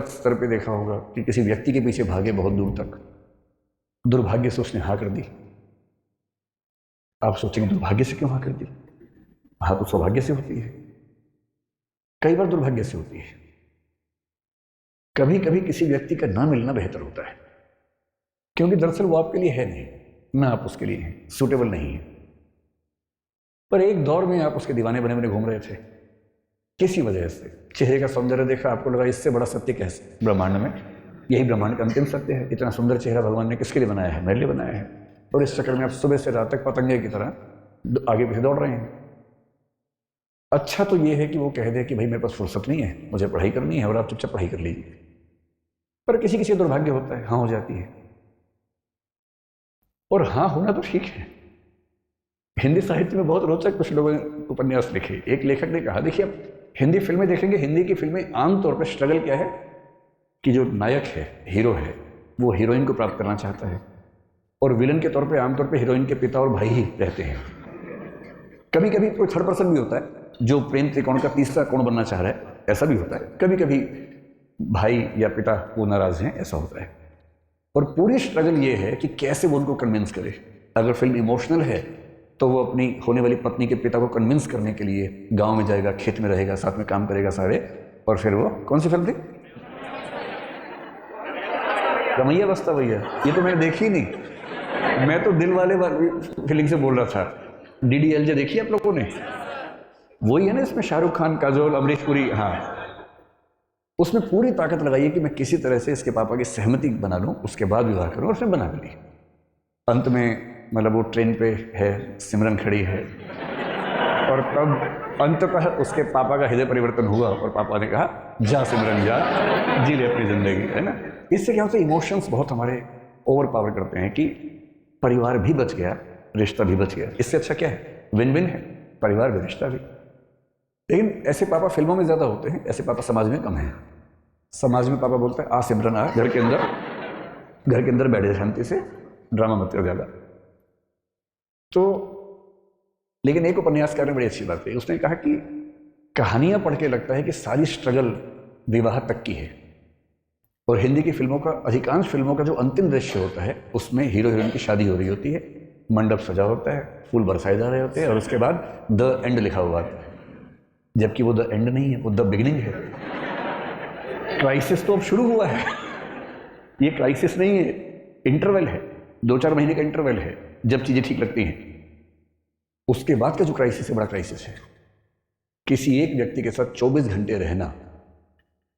स्तर पे देखा होगा कि किसी व्यक्ति के पीछे भागे बहुत दूर तक, दुर्भाग्य से उसने हाँ कर दी। आप सोचेंगे दुर्भाग्य से क्यों हाँ कर दी? हाँ तो सौभाग्य से होती है, कई बार दुर्भाग्य से होती है। कभी कभी किसी व्यक्ति का ना मिलना बेहतर होता है, क्योंकि दरअसल वो आपके लिए है नहीं, ना आप उसके लिए हैं, सूटेबल नहीं है। पर एक दौर में आप उसके दीवाने बने बने घूम रहे थे, किसी वजह से चेहरे का सौंदर्य देखा, आपको लगा इससे बड़ा सत्य कैसे ब्रह्मांड में, यही ब्रह्मांड का अंतिम सत्य है। इतना सुंदर चेहरा भगवान ने किसके लिए बनाया है? मेरे लिए बनाया है। और इस चक्कर में आप सुबह से रात तक पतंगे की तरह आगे पीछे दौड़ रहे हैं। अच्छा तो ये है कि वो कह दे कि भाई मेरे पास फुर्सत नहीं है, मुझे पढ़ाई करनी है, और आप चुपचाप पढ़ाई कर लीजिए। पर किसी किसी दुर्भाग्य होता है, हाँ हो जाती है। और हाँ होना तो ठीक है। हिंदी साहित्य में बहुत रोचक कुछ लोगों ने उपन्यास लिखे। एक लेखक ने कहा, देखिए आप हिंदी फिल्में देखेंगे, हिंदी की फिल्में आमतौर पर स्ट्रगल क्या है कि जो नायक है, हीरो है, वो हीरोइन को प्राप्त करना चाहता है, और विलन के तौर पे आमतौर पे हीरोइन के पिता और भाई ही रहते हैं। कभी कभी कोई थर्ड पर्सन भी होता है जो प्रेम त्रिकोण का तीसरा कोण बनना चाह रहा है, ऐसा भी होता है। कभी कभी भाई या पिता वो नाराज हैं, ऐसा होता है। और पूरी स्ट्रगल ये है कि कैसे वो उनको कन्विंस करे। अगर फिल्म इमोशनल है तो वो अपनी होने वाली पत्नी के पिता को कन्विंस करने के लिए गांव में जाएगा, खेत में रहेगा, साथ में काम करेगा सारे, और फिर वो कौन सी फिल्म थी? रमैया बस्ता भैया। ये तो मैंने देखी नहीं, मैं तो दिल वाले फीलिंग से बोल रहा था। DDLJ देखी आप लोगों ने? वही है ना, इसमें शाहरुख खान, काजोल, अमरीश पुरी। हाँ, उसमें पूरी ताकत लगाई है कि मैं किसी तरह से इसके पापा की सहमति बना लूँ, उसके बाद विवाह करूँ, और उसने बना भी ली। अंत में मतलब वो ट्रेन पे है, सिमरन खड़ी है, और तब अंततः उसके पापा का हृदय परिवर्तन हुआ और पापा ने कहा जा सिमरन जा, जी ले अपनी जिंदगी, है ना। इससे क्या होता है, इमोशंस बहुत हमारे ओवर पावर करते हैं कि परिवार भी बच गया, रिश्ता भी बच गया। इससे अच्छा क्या है? विन विन है, परिवार भी रिश्ता भी। लेकिन ऐसे पापा फिल्मों में ज़्यादा होते हैं, ऐसे पापा समाज में कम हैं। समाज में पापा बोलते हैं आ सिमरन आ, घर के अंदर बैठे शांति से, ड्रामा मत करो ज़्यादा। तो लेकिन एक उपन्यासकार ने बड़ी अच्छी बात कही। उसने कहा कि कहानियां पढ़ के लगता है कि सारी स्ट्रगल विवाह तक की है, और हिंदी की फिल्मों का, अधिकांश फिल्मों का जो अंतिम दृश्य होता है उसमें हीरो हीरोइन की शादी हो रही होती है, मंडप सजा होता है, फूल बरसाए जा रहे होते हैं, और उसके बाद द एंड लिखा हुआ है, जबकि वो द एंड नहीं है, वो द बिगिनिंग है। क्राइसिस तो अब शुरू हुआ है, ये क्राइसिस नहीं है, इंटरवल है, 2-4 महीने का इंटरवल है जब चीजें ठीक लगती हैं। उसके बाद का जो क्राइसिस है, बड़ा क्राइसिस है। किसी एक व्यक्ति के साथ 24 घंटे रहना,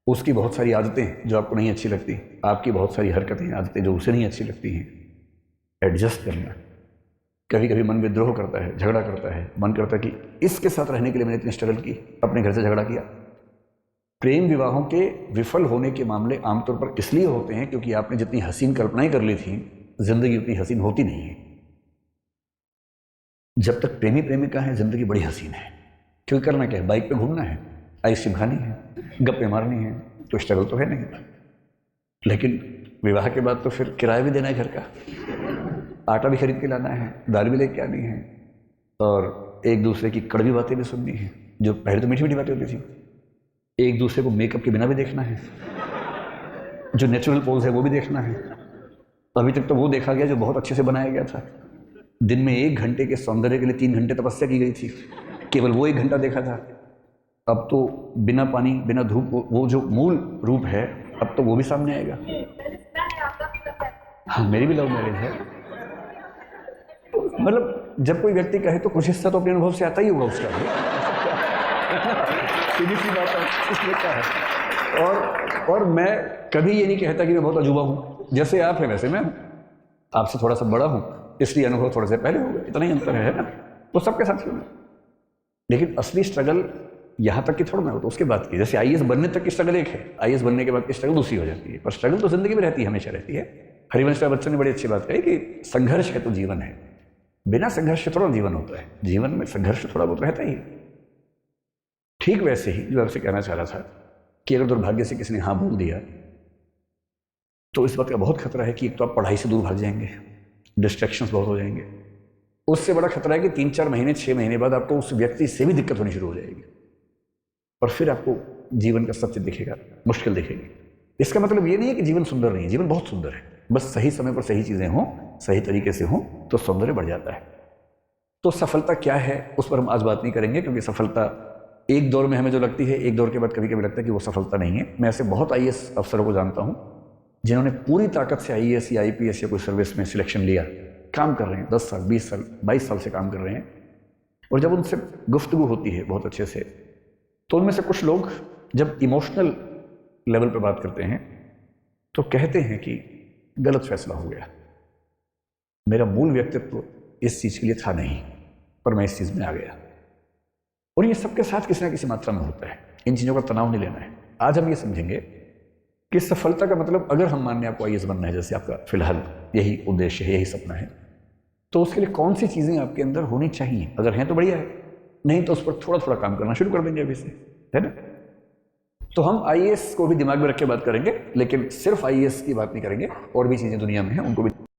उसकी बहुत सारी आदतें जो आपको नहीं अच्छी लगती, आपकी बहुत सारी हरकतें, आदतें जो उसे नहीं अच्छी लगती हैं, एडजस्ट करना। कभी कभी मन विद्रोह करता है, झगड़ा करता है, मन करता है कि इसके साथ रहने के लिए मैंने इतनी स्ट्रगल की, अपने घर से झगड़ा किया। प्रेम विवाहों के विफल होने के मामले आमतौर पर इसलिए होते हैं क्योंकि आपने जितनी हसीन कल्पनाएं कर ली थी, जिंदगी उतनी हसीन होती नहीं है। जब तक प्रेमी प्रेमिका है, जिंदगी बड़ी हसीन है, क्योंकि करना क्या है, बाइक पे घूमना है, आइसक्रीम खानी है, गप्पे मारनी है, तो स्ट्रगल तो है नहीं। लेकिन विवाह के बाद तो फिर किराया भी देना है घर का, आटा भी खरीद के लाना है, दाल भी लेके आनी है, और एक दूसरे की कड़वी बातें भी सुननी है, जो पहले तो मीठी मीठी बातें होती थी। एक दूसरे को मेकअप के बिना भी देखना है, जो नेचुरल पोज है वो भी देखना है। अभी तक तो वो देखा गया जो बहुत अच्छे से बनाया गया था। दिन में 1 घंटे के सौंदर्य के लिए 3 घंटे तपस्या की गई थी, केवल वो 1 घंटा देखा था। अब तो बिना पानी, बिना धूप, वो जो मूल रूप है, अब तो वो भी सामने आएगा। हाँ, मेरी भी लव मैरिज है। मतलब जब कोई व्यक्ति कहे तो कुछ हिस्सा तो अपने अनुभव से आता ही होगा उसका भी। सीधी सी बात है, इसमें क्या है। और मैं कभी ये नहीं कहता कि मैं बहुत अजूबा हूँ, जैसे आप हैं वैसे मैं हूँ, आपसे थोड़ा सा बड़ा हूँ, इसलिए अनुभव थोड़े से पहले हो गए, इतना ही अंतर है ना। तो सबके साथ क्यों नहीं। लेकिन असली स्ट्रगल यहाँ तक की थोड़ा ना हो, तो उसके बाद की, जैसे IAS बनने तक की स्ट्रगल एक है, IAS बनने के बाद की स्ट्रगल दूसरी हो जाती है। पर स्ट्रगल तो जिंदगी में रहती है, हमेशा रहती है। हरिवंश राय बच्चन ने बड़ी अच्छी बात कही कि संघर्ष है तो जीवन है, बिना संघर्ष के थोड़ा जीवन होता है, जीवन में संघर्ष थोड़ा बहुत रहता ही। ठीक वैसे ही जो आपसे कहना चाह रहा था कि अगर दुर्भाग्य से किसी ने हाँ बोल दिया, तो इस बात का बहुत खतरा है कि एक तो आप पढ़ाई से दूर भाग जाएंगे, डिस्ट्रैक्शंस बहुत हो जाएंगे। उससे बड़ा खतरा है कि 3-4 महीने, 6 महीने बाद आपको उस व्यक्ति से भी दिक्कत होनी शुरू हो जाएगी, और फिर आपको जीवन का सत्य दिखेगा, मुश्किल दिखेगी। इसका मतलब ये नहीं है कि जीवन सुंदर नहीं है, जीवन बहुत सुंदर है, बस सही समय पर सही चीज़ें हों, सही तरीके से हों तो सौंदर्य बढ़ जाता है। तो सफलता क्या है उस पर हम आज बात नहीं करेंगे, क्योंकि सफलता एक दौर में हमें जो लगती है, एक दौर के बाद कभी कभी लगता है कि वो सफलता नहीं है। मैं ऐसे बहुत आईएएस अफसरों को जानता हूँ जिन्होंने पूरी ताकत से आईएएस या आईपीएस या कोई सर्विस में सिलेक्शन लिया, काम कर रहे हैं 10 साल 20 साल 22 साल से काम कर रहे हैं, और जब उनसे गुफ्तगू होती है बहुत अच्छे से, तो उनमें से कुछ लोग जब इमोशनल लेवल पर बात करते हैं तो कहते हैं कि गलत फैसला हो गया, मेरा मूल व्यक्तित्व इस चीज़ के लिए था नहीं, पर मैं इस चीज़ में आ गया। और ये सबके साथ किसी ना किसी मात्रा में होता है, इन चीज़ों का तनाव नहीं लेना है। आज हम ये समझेंगे कि सफलता का मतलब, अगर हम मानने आपको आईएएस बनना है, जैसे आपका फिलहाल यही उद्देश्य है, यही सपना है, तो उसके लिए कौन सी चीज़ें आपके अंदर होनी चाहिए? अगर हैं तो बढ़िया है, नहीं तो उस पर थोड़ा थोड़ा काम करना शुरू कर देंगे अभी से, है ना। तो हम आईएएस को भी दिमाग में रख के बात करेंगे, लेकिन सिर्फ आईएएस की बात नहीं करेंगे, और भी चीज़ें दुनिया में हैं उनको भी